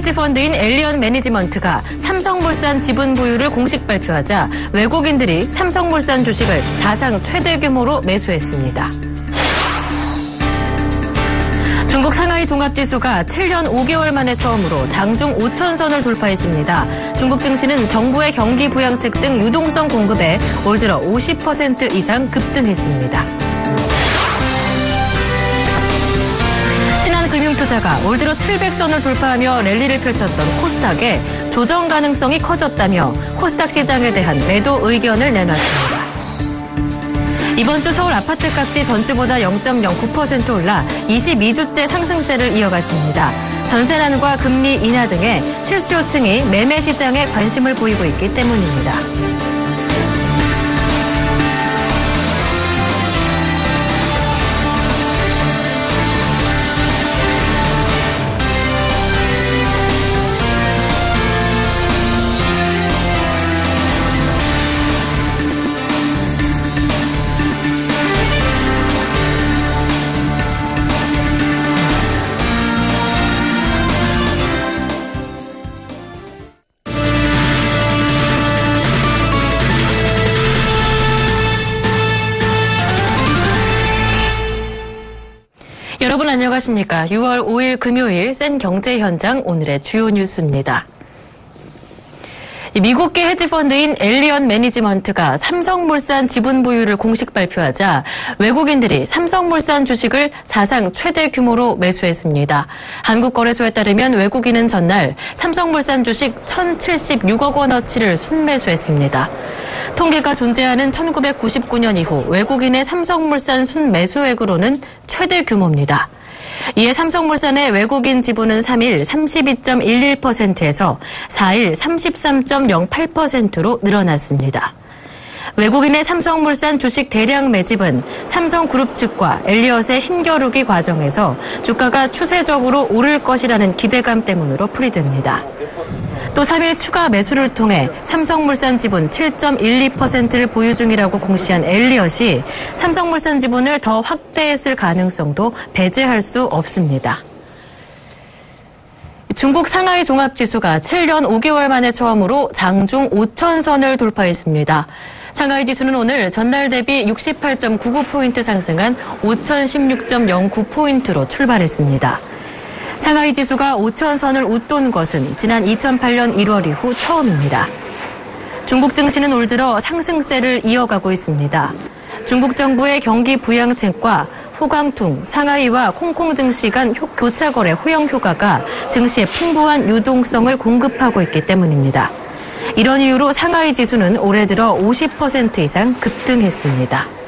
헤지펀드인 엘리언 매니지먼트가 삼성물산 지분 보유를 공식 발표하자 외국인들이 삼성물산 주식을 사상 최대 규모로 매수했습니다. 중국 상하이 종합지수가 7년 5개월 만에 처음으로 장중 5천선을 돌파했습니다. 중국 증시는 정부의 경기 부양책 등 유동성 공급에 올 들어 50% 이상 급등했습니다. 신한금융투자가 올 들어 700선을 돌파하며 랠리를 펼쳤던 코스닥에 조정 가능성이 커졌다며 코스닥 시장에 대한 매도 의견을 내놨습니다. 이번 주 서울 아파트값이 전주보다 0.09% 올라 22주째 상승세를 이어갔습니다. 전세난과 금리 인하 등의 실수요층이 매매 시장에 관심을 보이고 있기 때문입니다. 여러분 안녕하십니까? 6월 5일 금요일 센 경제 현장 오늘의 주요 뉴스입니다. 미국계 헤지펀드인 엘리언 매니지먼트가 삼성물산 지분 보유를 공식 발표하자 외국인들이 삼성물산 주식을 사상 최대 규모로 매수했습니다. 한국거래소에 따르면 외국인은 전날 삼성물산 주식 1,076억 원어치를 순매수했습니다. 통계가 존재하는 1999년 이후 외국인의 삼성물산 순매수액으로는 최대 규모입니다. 이에 삼성물산의 외국인 지분은 3일 32.11%에서 4일 33.08%로 늘어났습니다. 외국인의 삼성물산 주식 대량 매집은 삼성그룹 측과 엘리엇의 힘겨루기 과정에서 주가가 추세적으로 오를 것이라는 기대감 때문으로 풀이됩니다. 또 3일 추가 매수를 통해 삼성물산 지분 7.12%를 보유 중이라고 공시한 엘리엇이 삼성물산 지분을 더 확대했을 가능성도 배제할 수 없습니다. 중국 상하이 종합지수가 7년 5개월 만에 처음으로 장중 5천선을 돌파했습니다. 상하이 지수는 오늘 전날 대비 68.99포인트 상승한 5,016.09포인트로 출발했습니다. 상하이 지수가 5천선을 웃돈 것은 지난 2008년 1월 이후 처음입니다. 중국 증시는 올 들어 상승세를 이어가고 있습니다. 중국 정부의 경기 부양책과 후광퉁, 상하이와 콩콩 증시 간 교차거래 호영 효과가 증시에 풍부한 유동성을 공급하고 있기 때문입니다. 이런 이유로 상하이 지수는 올해 들어 50% 이상 급등했습니다.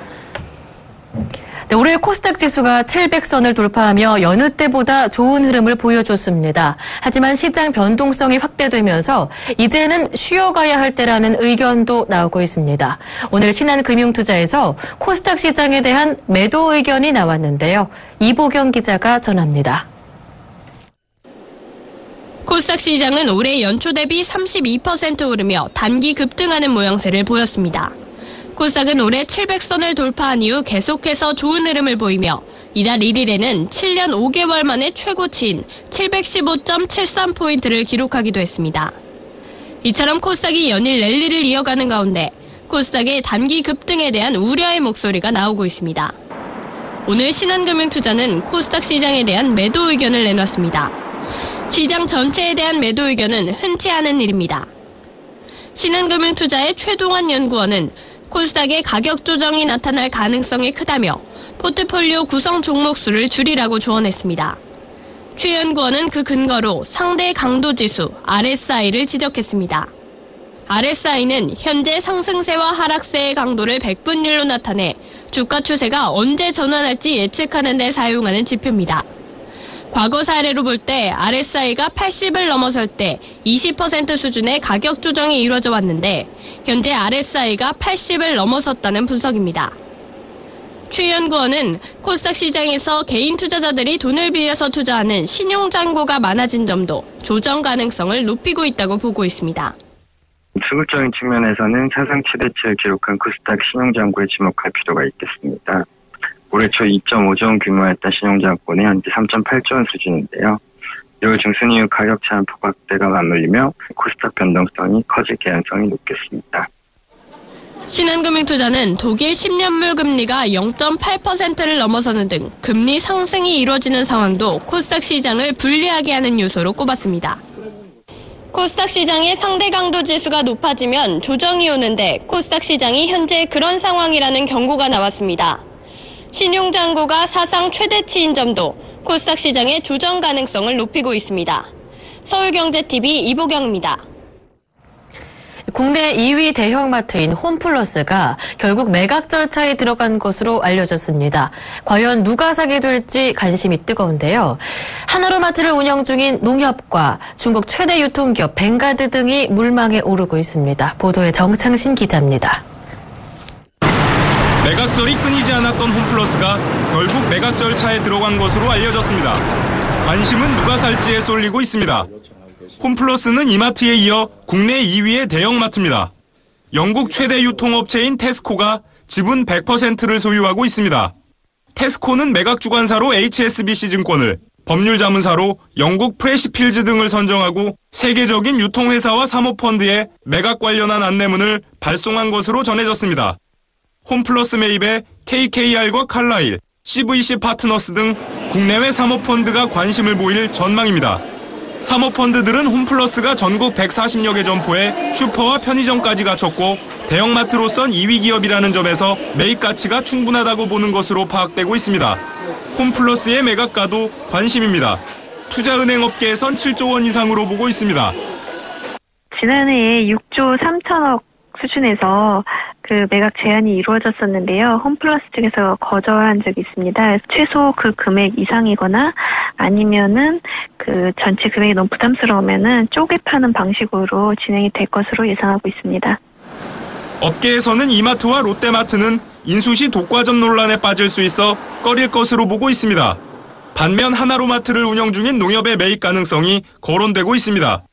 올해 코스닥 지수가 700선을 돌파하며 여느 때보다 좋은 흐름을 보여줬습니다. 하지만 시장 변동성이 확대되면서 이제는 쉬어가야 할 때라는 의견도 나오고 있습니다. 오늘 신한금융투자에서 코스닥 시장에 대한 매도 의견이 나왔는데요. 이보경 기자가 전합니다. 코스닥 시장은 올해 연초 대비 32% 오르며 단기 급등하는 모양새를 보였습니다. 코스닥은 올해 700선을 돌파한 이후 계속해서 좋은 흐름을 보이며 이달 1일에는 7년 5개월 만에 최고치인 715.73포인트를 기록하기도 했습니다. 이처럼 코스닥이 연일 랠리를 이어가는 가운데 코스닥의 단기 급등에 대한 우려의 목소리가 나오고 있습니다. 오늘 신한금융투자는 코스닥 시장에 대한 매도 의견을 내놨습니다. 시장 전체에 대한 매도 의견은 흔치 않은 일입니다. 신한금융투자의 최동환 연구원은 코스닥의 가격 조정이 나타날 가능성이 크다며 포트폴리오 구성 종목 수를 줄이라고 조언했습니다. 최 연구원은 그 근거로 상대 강도 지수 RSI를 지적했습니다. RSI는 현재 상승세와 하락세의 강도를 백분율로 나타내 주가 추세가 언제 전환할지 예측하는 데 사용하는 지표입니다. 과거 사례로 볼 때 RSI가 80을 넘어설 때 20% 수준의 가격 조정이 이루어져 왔는데 현재 RSI가 80을 넘어섰다는 분석입니다. 최 연구원은 코스닥 시장에서 개인 투자자들이 돈을 빌려서 투자하는 신용잔고가 많아진 점도 조정 가능성을 높이고 있다고 보고 있습니다. 수급적인 측면에서는 사상 최대치를 기록한 코스닥 신용잔고에 주목할 필요가 있겠습니다. 올해 초 2.5조 원 규모였던 신용잔고는 현재 3.8조 원 수준인데요. 이후 중순 이후 가격 제한 폭 확대가 맞물리며 코스닥 변동성이 커질 개연성이 높겠습니다. 신한금융투자는 독일 10년물 금리가 0.8%를 넘어서는 등 금리 상승이 이뤄지는 상황도 코스닥 시장을 불리하게 하는 요소로 꼽았습니다. 코스닥 시장의 상대 강도 지수가 높아지면 조정이 오는데 코스닥 시장이 현재 그런 상황이라는 경고가 나왔습니다. 신용잔고가 사상 최대치인 점도 코스닥 시장의 조정 가능성을 높이고 있습니다. 서울경제TV 이보경입니다. 국내 2위 대형마트인 홈플러스가 결국 매각 절차에 들어간 것으로 알려졌습니다. 과연 누가 사게 될지 관심이 뜨거운데요. 하나로마트를 운영 중인 농협과 중국 최대 유통기업 벵가드 등이 물망에 오르고 있습니다. 보도에 정창신 기자입니다. 매각설이 끊이지 않았던 홈플러스가 결국 매각 절차에 들어간 것으로 알려졌습니다. 관심은 누가 살지에 쏠리고 있습니다. 홈플러스는 이마트에 이어 국내 2위의 대형마트입니다. 영국 최대 유통업체인 테스코가 지분 100%를 소유하고 있습니다. 테스코는 매각 주관사로 HSBC 증권을, 법률자문사로 영국 프레시필즈 등을 선정하고 세계적인 유통회사와 사모펀드에 매각 관련한 안내문을 발송한 것으로 전해졌습니다. 홈플러스 매입에 KKR과 칼라일, CVC 파트너스 등 국내외 사모펀드가 관심을 보일 전망입니다. 사모펀드들은 홈플러스가 전국 140여 개 점포에 슈퍼와 편의점까지 갖췄고 대형마트로선 2위 기업이라는 점에서 매입 가치가 충분하다고 보는 것으로 파악되고 있습니다. 홈플러스의 매각가도 관심입니다. 투자은행 업계에선 7조 원 이상으로 보고 있습니다. 지난해에 6조 3천억 수준에서 그 매각 제한이 이루어졌었는데요. 홈플러스 측에서 거절한 적이 있습니다. 최소 그 금액 이상이거나 아니면은 그 전체 금액이 너무 부담스러우면은 쪼개 파는 방식으로 진행이 될 것으로 예상하고 있습니다. 업계에서는 이마트와 롯데마트는 인수시 독과점 논란에 빠질 수 있어 꺼릴 것으로 보고 있습니다. 반면 하나로마트를 운영 중인 농협의 매입 가능성이 거론되고 있습니다.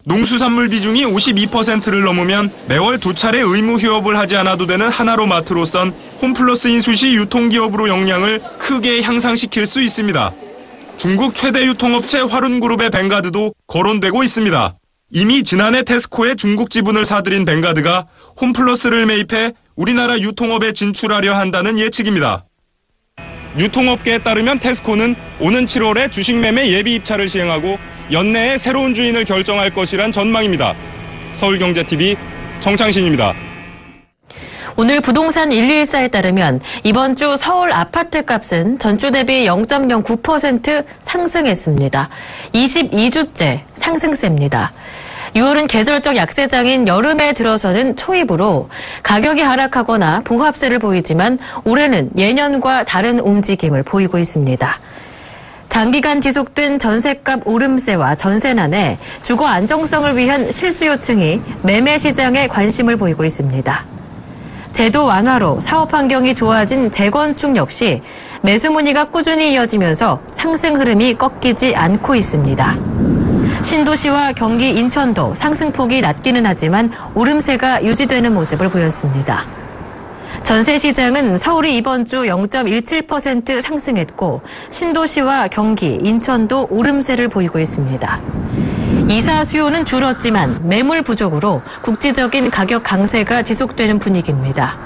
농수산물 비중이 52%를 넘으면 매월 2차례 의무 휴업을 하지 않아도 되는 하나로마트로선 홈플러스 인수시 유통기업으로 역량을 크게 향상시킬 수 있습니다. 중국 최대 유통업체 화룬그룹의 벵가드도 거론되고 있습니다. 이미 지난해 테스코의 중국 지분을 사들인 벵가드가 홈플러스를 매입해 우리나라 유통업에 진출하려 한다는 예측입니다. 유통업계에 따르면 테스코는 오는 7월에 주식 매매 예비 입찰을 시행하고 연내에 새로운 주인을 결정할 것이란 전망입니다. 서울경제TV 정창신입니다. 오늘 부동산 114에 따르면 이번 주 서울 아파트 값은 전주 대비 0.09% 상승했습니다. 22주째 상승세입니다. 6월은 계절적 약세장인 여름에 들어서는 초입으로 가격이 하락하거나 보합세를 보이지만 올해는 예년과 다른 움직임을 보이고 있습니다. 장기간 지속된 전셋값 오름세와 전세난에 주거 안정성을 위한 실수 요층이 매매 시장에 관심을 보이고 있습니다. 제도 완화로 사업 환경이 좋아진 재건축 역시 매수 문의가 꾸준히 이어지면서 상승 흐름이 꺾이지 않고 있습니다. 신도시와 경기 인천도 상승폭이 낮기는 하지만 오름세가 유지되는 모습을 보였습니다. 전세 시장은 서울이 이번 주 0.17% 상승했고 신도시와 경기, 인천도 오름세를 보이고 있습니다. 이사 수요는 줄었지만 매물 부족으로 국지적인 가격 강세가 지속되는 분위기입니다.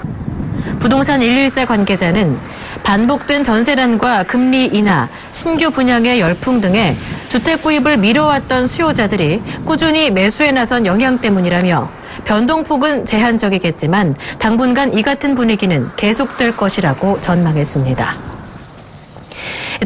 부동산 114 관계자는 반복된 전세난과 금리 인하, 신규 분양의 열풍 등의 주택 구입을 미뤄왔던 수요자들이 꾸준히 매수에 나선 영향 때문이라며 변동폭은 제한적이겠지만 당분간 이 같은 분위기는 계속될 것이라고 전망했습니다.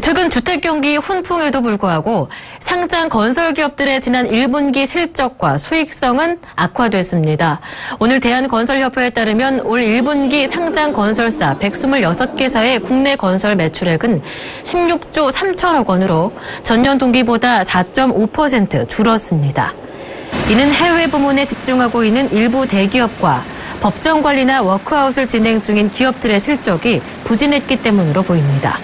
최근 주택 경기 훈풍에도 불구하고 상장 건설기업들의 지난 1분기 실적과 수익성은 악화됐습니다. 오늘 대한건설협회에 따르면 올 1분기 상장 건설사 126개사의 국내 건설 매출액은 16조 3천억 원으로 전년 동기보다 4.5% 줄었습니다. 이는 해외 부문에 집중하고 있는 일부 대기업과 법정 관리나 워크아웃을 진행 중인 기업들의 실적이 부진했기 때문으로 보입니다.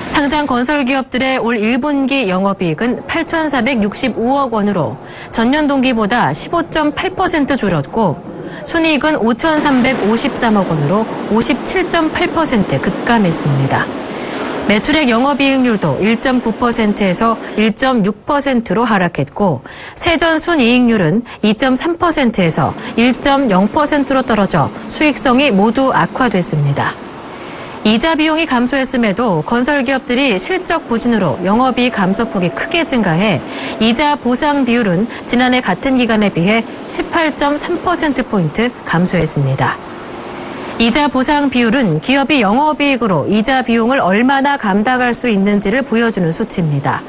상장 건설기업들의 올 1분기 영업이익은 8,465억 원으로 전년 동기보다 15.8% 줄었고 순이익은 5,353억 원으로 57.8% 급감했습니다. 매출액 영업이익률도 1.9%에서 1.6%로 하락했고 세전 순이익률은 2.3%에서 1.0%로 떨어져 수익성이 모두 악화됐습니다. 이자 비용이 감소했음에도 건설기업들이 실적 부진으로 영업이익 감소폭이 크게 증가해 이자 보상 비율은 지난해 같은 기간에 비해 18.3%포인트 감소했습니다. 이자 보상 비율은 기업이 영업이익으로 이자 비용을 얼마나 감당할 수 있는지를 보여주는 수치입니다.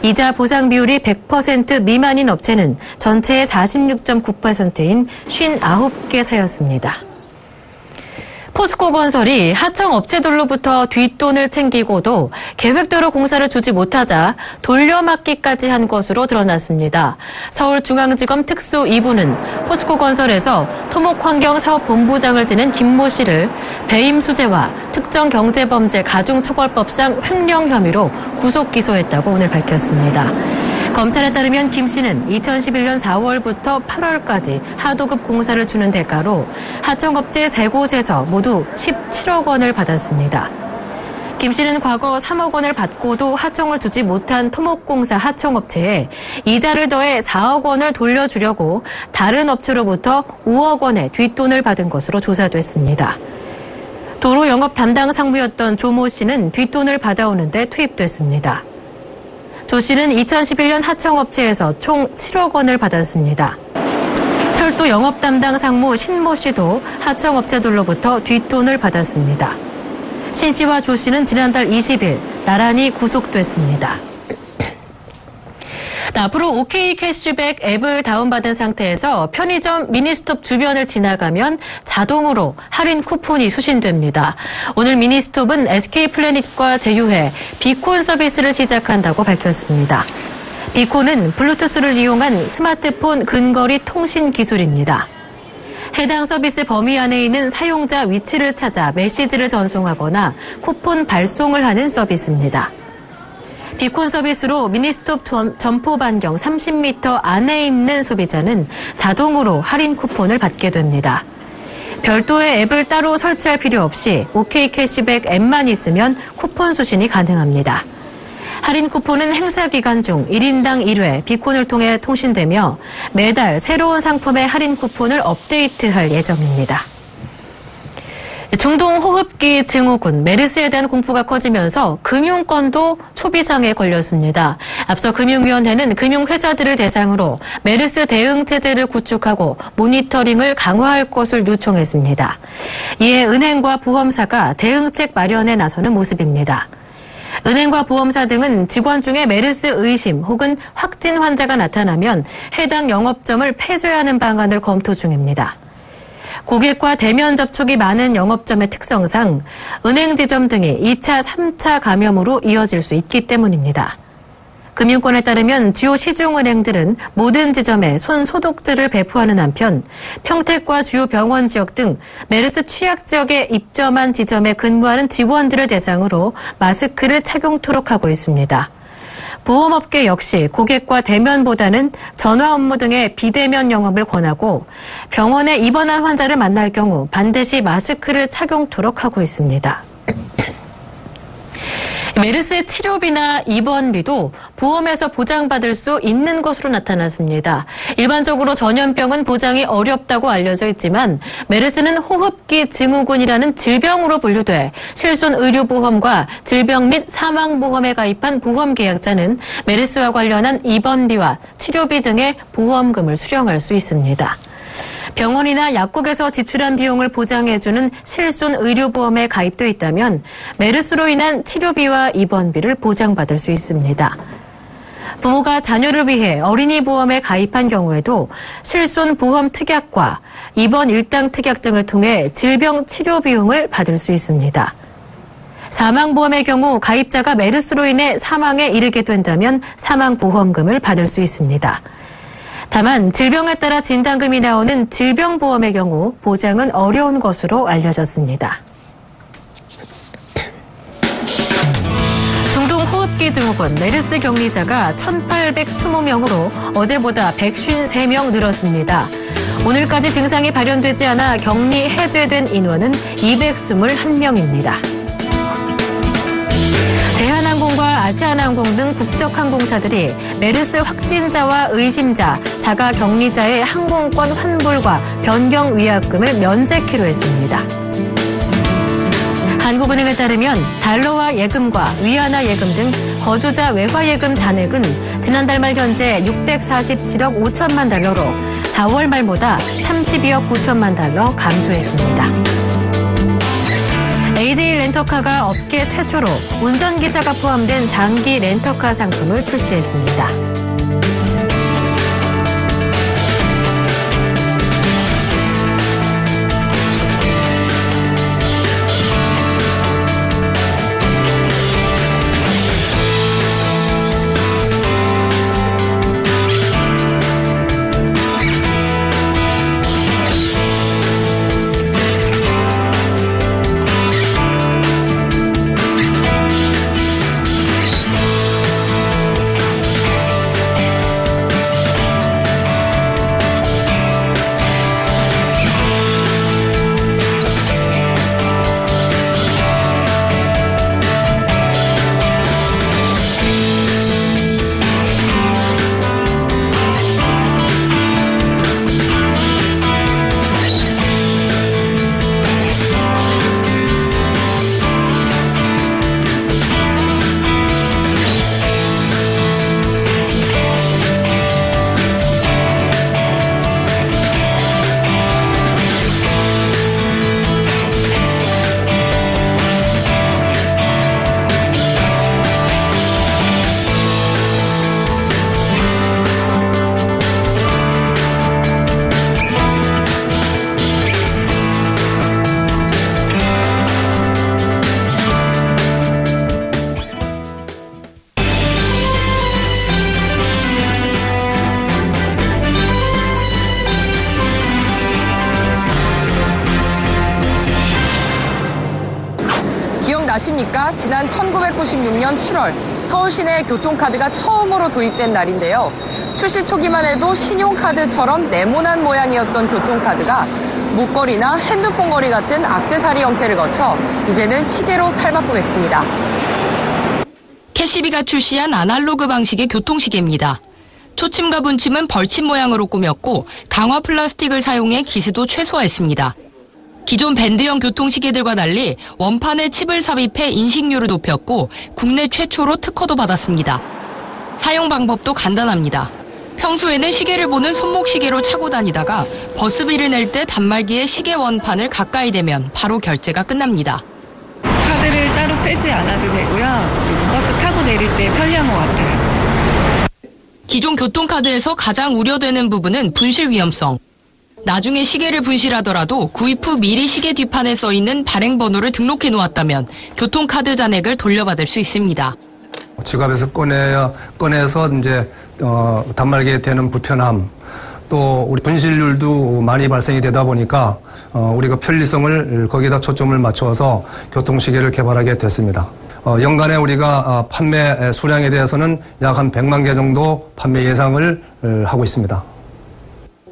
이자 보상 비율이 100% 미만인 업체는 전체의 46.9%인 59개사였습니다. 포스코건설이 하청 업체들로부터 뒷돈을 챙기고도 계획대로 공사를 주지 못하자 돌려막기까지 한 것으로 드러났습니다. 서울중앙지검 특수 2부는 포스코건설에서 토목환경사업본부장을 지낸 김모 씨를 배임 수재와 특정경제범죄 가중처벌법상 횡령 혐의로 구속 기소했다고 오늘 밝혔습니다. 검찰에 따르면 김 씨는 2011년 4월부터 8월까지 하도급 공사를 주는 대가로 하청업체 3곳에서 모두 17억 원을 받았습니다. 김 씨는 과거 3억 원을 받고도 하청을 주지 못한 토목공사 하청업체에 이자를 더해 4억 원을 돌려주려고 다른 업체로부터 5억 원의 뒷돈을 받은 것으로 조사됐습니다. 도로 영업 담당 상무였던 조모 씨는 뒷돈을 받아오는데 투입됐습니다. 조 씨는 2011년 하청업체에서 총 7억 원을 받았습니다. 철도 영업 담당 상무 신모 씨도 하청업체들로부터 뒷돈을 받았습니다. 신 씨와 조 씨는 지난달 20일 나란히 구속됐습니다. 앞으로 OK 캐시백 앱을 다운받은 상태에서 편의점 미니스톱 주변을 지나가면 자동으로 할인 쿠폰이 수신됩니다. 오늘 미니스톱은 SK플래닛과 제휴해 비콘 서비스를 시작한다고 밝혔습니다. 비콘은 블루투스를 이용한 스마트폰 근거리 통신 기술입니다. 해당 서비스 범위 안에 있는 사용자 위치를 찾아 메시지를 전송하거나 쿠폰 발송을 하는 서비스입니다. 비콘 서비스로 미니스톱 점포 반경 30m 안에 있는 소비자는 자동으로 할인 쿠폰을 받게 됩니다. 별도의 앱을 따로 설치할 필요 없이 OK 캐시백 앱만 있으면 쿠폰 수신이 가능합니다. 할인 쿠폰은 행사 기간 중 1인당 1회 비콘을 통해 통신되며 매달 새로운 상품의 할인 쿠폰을 업데이트할 예정입니다. 중동 호흡기 증후군 메르스에 대한 공포가 커지면서 금융권도 초비상에 걸렸습니다. 앞서 금융위원회는 금융회사들을 대상으로 메르스 대응 체제를 구축하고 모니터링을 강화할 것을 요청했습니다. 이에 은행과 보험사가 대응책 마련에 나서는 모습입니다. 은행과 보험사 등은 직원 중에 메르스 의심 혹은 확진 환자가 나타나면 해당 영업점을 폐쇄하는 방안을 검토 중입니다. 고객과 대면 접촉이 많은 영업점의 특성상 은행 지점 등이 2차, 3차 감염으로 이어질 수 있기 때문입니다. 금융권에 따르면 주요 시중은행들은 모든 지점에 손 소독제를 배포하는 한편 평택과 주요 병원 지역 등 메르스 취약 지역에 입점한 지점에 근무하는 직원들을 대상으로 마스크를 착용토록 하고 있습니다. 보험업계 역시 고객과 대면보다는 전화 업무 등의 비대면 영업을 권하고 병원에 입원한 환자를 만날 경우 반드시 마스크를 착용토록 하고 있습니다. 메르스 치료비나 입원비도 보험에서 보장받을 수 있는 것으로 나타났습니다. 일반적으로 전염병은 보장이 어렵다고 알려져 있지만 메르스는 호흡기 증후군이라는 질병으로 분류돼 실손의료보험과 질병 및 사망보험에 가입한 보험계약자는 메르스와 관련한 입원비와 치료비 등의 보험금을 수령할 수 있습니다. 병원이나 약국에서 지출한 비용을 보장해주는 실손의료보험에 가입돼 있다면 메르스로 인한 치료비와 입원비를 보장받을 수 있습니다. 부모가 자녀를 위해 어린이 보험에 가입한 경우에도 실손보험 특약과 입원 일당 특약 등을 통해 질병 치료 비용을 받을 수 있습니다. 사망보험의 경우 가입자가 메르스로 인해 사망에 이르게 된다면 사망보험금을 받을 수 있습니다. 다만 질병에 따라 진단금이 나오는 질병보험의 경우 보장은 어려운 것으로 알려졌습니다. 중동 호흡기 증후군 메르스 격리자가 1,820명으로 어제보다 153명 늘었습니다. 오늘까지 증상이 발현되지 않아 격리 해제된 인원은 221명입니다. 아시아나항공 등 국적항공사들이 메르스 확진자와 의심자, 자가격리자의 항공권 환불과 변경 위약금을 면제키로 했습니다. 한국은행에 따르면 달러화 예금과 위안화 예금 등 거주자 외화 예금 잔액은 지난달 말 현재 647억 5천만 달러로 4월 말보다 32억 9천만 달러 감소했습니다. AJ 렌터카가 업계 최초로 운전기사가 포함된 장기 렌터카 상품을 출시했습니다. 기억나십니까? 지난 1996년 7월 서울 시내 교통카드가 처음으로 도입된 날인데요. 출시 초기만 해도 신용카드처럼 네모난 모양이었던 교통카드가 목걸이나 핸드폰 거리 같은 액세서리 형태를 거쳐 이제는 시계로 탈바꿈했습니다. 캐시비가 출시한 아날로그 방식의 교통시계입니다. 초침과 분침은 벌침 모양으로 꾸몄고 강화 플라스틱을 사용해 기스도 최소화했습니다. 기존 밴드형 교통시계들과 달리 원판에 칩을 삽입해 인식률을 높였고 국내 최초로 특허도 받았습니다. 사용 방법도 간단합니다. 평소에는 시계를 보는 손목시계로 차고 다니다가 버스비를 낼 때 단말기에 시계 원판을 가까이 대면 바로 결제가 끝납니다. 카드를 따로 빼지 않아도 되고요. 그리고 버스 타고 내릴 때 편리한 것 같아요. 기존 교통카드에서 가장 우려되는 부분은 분실 위험성. 나중에 시계를 분실하더라도 구입 후 미리 시계 뒷판에 써있는 발행번호를 등록해 놓았다면 교통카드 잔액을 돌려받을 수 있습니다. 지갑에서 꺼내서 이제 단말기에 대는 불편함, 또 우리 분실률도 많이 발생이 되다 보니까 우리가 편리성을 거기다 초점을 맞춰서 교통시계를 개발하게 됐습니다. 연간에 우리가 판매 수량에 대해서는 약 한 100만 개 정도 판매 예상을 하고 있습니다.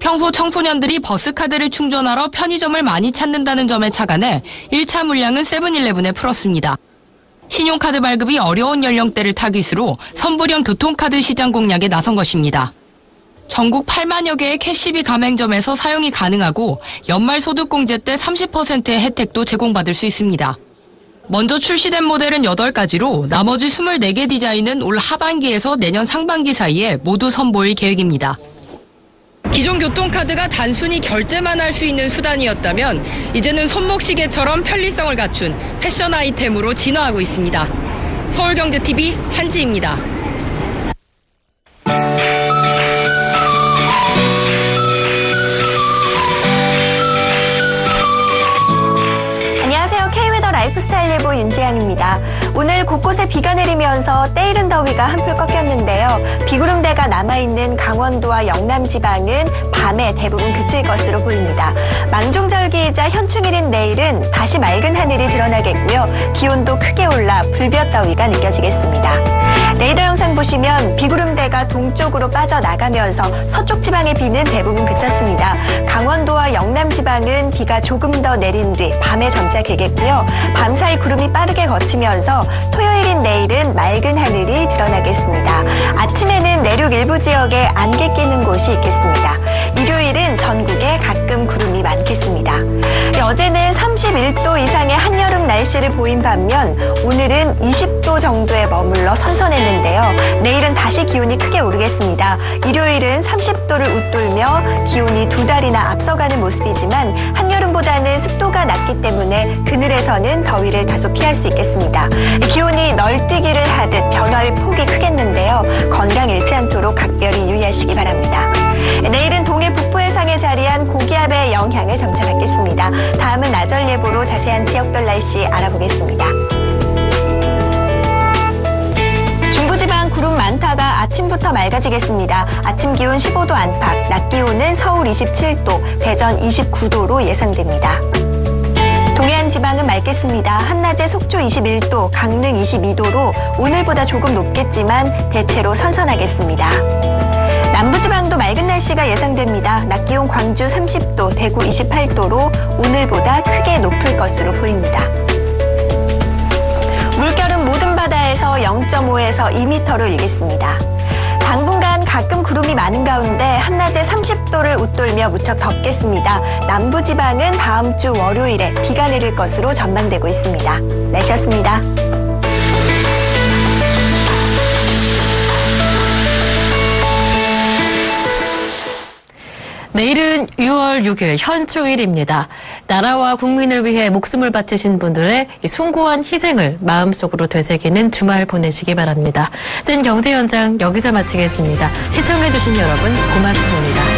평소 청소년들이 버스카드를 충전하러 편의점을 많이 찾는다는 점에 착안해 1차 물량은 세븐일레븐에 풀었습니다. 신용카드 발급이 어려운 연령대를 타깃으로 선불형 교통카드 시장 공략에 나선 것입니다. 전국 8만여 개의 캐시비 가맹점에서 사용이 가능하고 연말 소득공제 때 30%의 혜택도 제공받을 수 있습니다. 먼저 출시된 모델은 8가지로 나머지 24개 디자인은 올 하반기에서 내년 상반기 사이에 모두 선보일 계획입니다. 기존 교통카드가 단순히 결제만 할 수 있는 수단이었다면 이제는 손목시계처럼 편리성을 갖춘 패션 아이템으로 진화하고 있습니다. 서울경제TV 한지입니다. 안녕하세요. K웨더 라이프스타일 예보 윤지향입니다. 오늘 곳곳에 비가 내리면서 때이른 더위가 한풀 꺾였는데요. 비구름대가 남아있는 강원도와 영남 지방은 밤에 대부분 그칠 것으로 보입니다. 망종절기이자 현충일인 내일은 다시 맑은 하늘이 드러나겠고요. 기온도 크게 올라 불볕 더위가 느껴지겠습니다. 레이더 영상 보시면 비구름대가 동쪽으로 빠져나가면서 서쪽 지방의 비는 대부분 그쳤습니다. 강원도와 영남 지방은 비가 조금 더 내린 뒤 밤에 점차 개겠고요. 밤사이 사이 구름이 빠르게 거치면서 토요일인 내일은 맑은 하늘이 드러나겠습니다. 아침에는 내륙 일부 지역에 안개 끼는 곳이 있겠습니다. 일요일은 전국에 가끔 구름이 많겠습니다. 어제는 31도 이상의 한여름 날씨를 보인 반면 오늘은 20도 정도에 머물러 선선했는데요. 내일은 다시 기온이 크게 오르겠습니다. 일요일은 30도를 웃돌며 기온이 두 달이나 앞서가는 모습이지만 한여름보다는 습도가 낮기 때문에 그늘에서는 더위를 다소 피할 수 있겠습니다. 기온이 널뛰기를 하듯 변화의 폭이 크겠는데요. 건강 잃지 않도록 각별히 유의하시기 바랍니다. 내일은 동해 북부 해상에 자리한 고기압의 영향을 점차 받겠습니다. 다음은 나절 예보로 자세한 지역별 날씨 알아보겠습니다. 중부지방 구름 많다가 아침부터 맑아지겠습니다. 아침 기온 15도 안팎, 낮 기온은 서울 27도, 대전 29도로 예상됩니다. 동해안 지방은 맑겠습니다. 한낮에 속초 21도, 강릉 22도로 오늘보다 조금 높겠지만 대체로 선선하겠습니다. 남부지방도 맑은 날씨가 예상됩니다. 낮 기온 광주 30도, 대구 28도로 오늘보다 크게 높을 것으로 보입니다. 물결은 모든 바다에서 0.5에서 2m로 일겠습니다. 당분간 가끔 구름이 많은 가운데 한낮에 30도를 웃돌며 무척 덥겠습니다. 남부지방은 다음 주 월요일에 비가 내릴 것으로 전망되고 있습니다. 날씨였습니다. 내일은 6월 6일 현충일입니다. 나라와 국민을 위해 목숨을 바치신 분들의 숭고한 희생을 마음속으로 되새기는 주말 보내시기 바랍니다. 센 경제 현장 여기서 마치겠습니다. 시청해주신 여러분 고맙습니다.